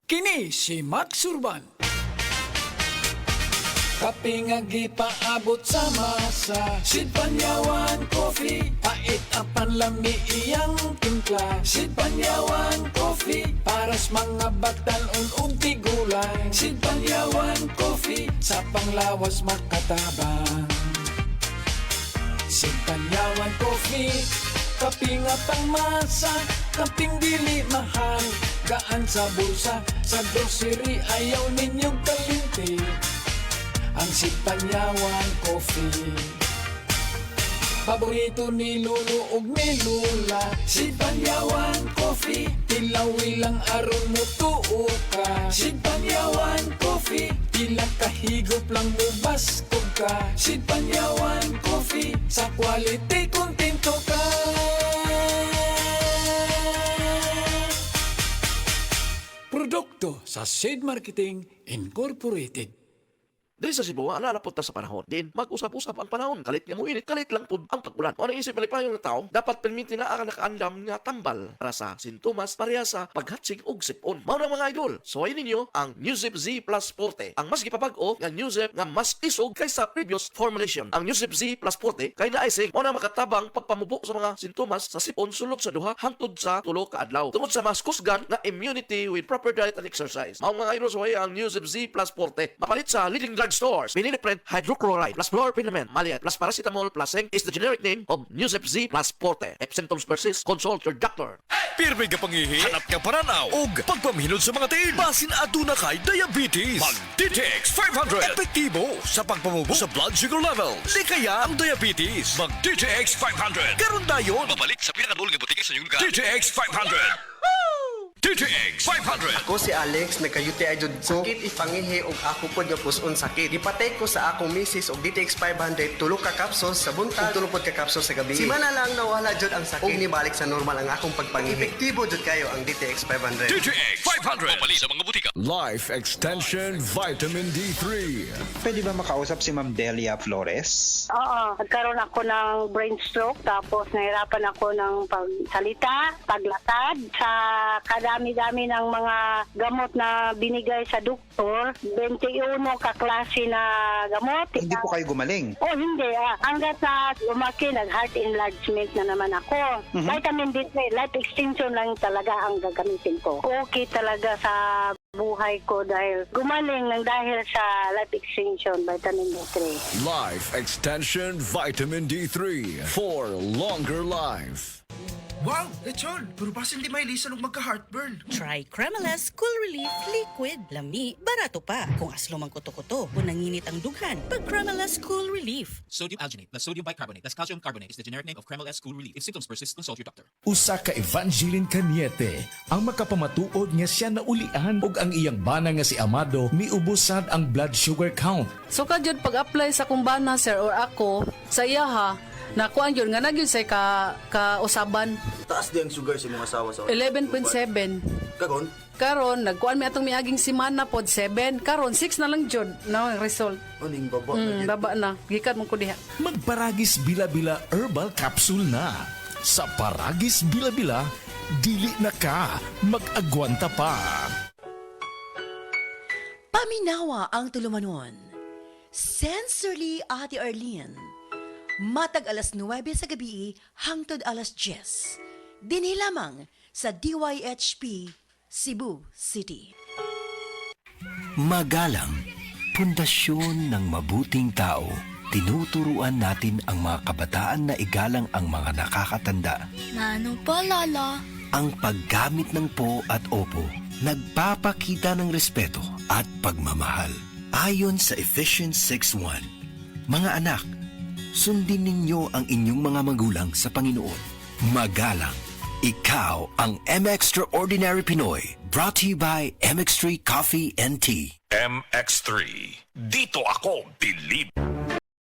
Kini si Max Urban. Kape nga gipaabot sa masa, Sid Panyawan Coffee, pait ang panlami iyang timpla. Sid Panyawan Coffee, paras mga batan ug tigulang. Sid Panyawan Coffee, sa panglawas makatabang. Sid Panyawan Coffee, kape nga pangmasa, kaping dili mahal, gaan sa bulsa, sa grocery ayaw ninyong kalimti. Ang Sid Panyawan Coffee, paborito ni Lolo ug ni Lula. Sid Panyawan Coffee, tilawi lang aron mo tuo ka. Sid Panyawan Coffee, pila kahigop lang mo baskog ka. Sid Panyawan Coffee, sa quality kontento ka. Produkto sa Sid Marketing Incorporated. Dili sa Cebu, naanapot ta sa panahon. Din, mag-usap-usap ang panahon. Kalit nga mo init, kalit lang po ang pag-ulan. O ang isip malipayong ng tao, dapat permiti na ang nakaandam nga tambal para sa sintomas pareha sa paghatsig og sipon. Mao na mga idol. So ay ninyo ang Newzip Z Plus Forte. Ang mas gipapag-o nga Newzip nga mas isog kaysa previous formulation. Ang Newzip Z Plus Forte kay naisig mo na makatabang pagpamubo sa mga sintomas sa sipon sulod sa duha hangtod sa 3 ka adlaw. Tungod sa mas kusgan nga immunity with proper diet and exercise. Mao mga idol, so ay ang Newzip Z Plus Forte. Mapalit sa leading stores. Piniliprint hydrochloride plus fluorphenamine maliat plus paracetamol plus zinc is the generic name of Newzip Z plus Forte. If symptoms persist, consult your doctor. Pirmi ka pangihi, hanap ka paranaw, ug pagpaminod sa mga tiil. Basin aduna kay diabetes. Mag DTX 500. Epektibo sa pagpamubo sa blood sugar level. Di kaya ang diabetes. Mag DTX 500. Karon dayon. Mabalik sa pinakadulong nga butika sa inyong lugar. DTX 500. DTX 500. Ako si Alex, nagka-UTI jud ko. Sakit ipangihi og ako pod nga puson sakit. Gipatay ko sa akong misis og DTX 500 tulo ka capsules sa buntag, tulo pod ka capsules sa gabi. Si mana lang nawala jud ang sakit. Og nibalik sa normal ang akong pagpangihi. Epektibo jud kayo ang DTX 500. DTX 500. Mabalik sa mga butika. Life Extension Vitamin D3. Pwede ba makausap si Ma'am Delia Flores? Oo, nagkaroon ako ng brain stroke, tapos nahirapan ako ng pagsalita, paglatad. Sa kadami-dami ng mga gamot na binigay sa doktor, 21 kaklase na gamot. Hindi po kayo gumaling? Oh, hindi. Hanggat na lumaki, nag-heart enlargement na naman ako. Vitamin D3, life extension lang talaga ang gagamitin ko. Okay talaga sa buhay ko dahil gumaling ng dahil sa life extension, vitamin D3. Life Extension Vitamin D3 for longer life. Wow! Lechon! Pero basin di may lisan og magka-heartburn. Try Cremeles Cool Relief Liquid. Lami, barato pa. Kung aslo mang kuto-kuto o nanginit ang dughan, pag Cremeles Cool Relief. Sodium alginate plus sodium bicarbonate plus calcium carbonate is the generic name of Cremeles Cool Relief. If symptoms persist, consult your doctor. Usa ka Evangeline Cañete ang makapamatuod nga siya naulian ug ang iyang bana nga si Amado miubusad ang blood sugar count. So kadyod pag-apply sa kumbana sir or ako sa iya ha, nakuan yun nga nagyud say ka-usaban. Taas di ang sugar sa mga asawa sa 11.7. Kagon? Karon nagkuan mi atong miaging semana pod 7. Karon 6 na lang jud na ang result. Uning baba Baba na. Gikan mo ko diha. Magparagis Bila-Bila Herbal Capsule na. Sa Paragis Bila-Bila, dili na ka mag-agwanta pa. Paminawa ang tulumanon. Sensorily Ate Arlene. Matag alas 9 sa gabi hangtod alas 10. Dinhi lamang sa DYHP Cebu City. Magalang, pundasyon ng mabuting tao. Tinuturuan natin ang mga kabataan na igalang ang mga nakakatanda. Ano pa, Lala? Ang paggamit ng po at opo, nagpapakita ng respeto at pagmamahal. Ayon sa Ephesians 6:1, mga anak, sundin ninyo ang inyong mga magulang sa Panginoon. Magalang, ikaw ang M-Extraordinary Pinoy. Brought to you by MX3 Coffee and Tea. MX3. Dito ako, believe.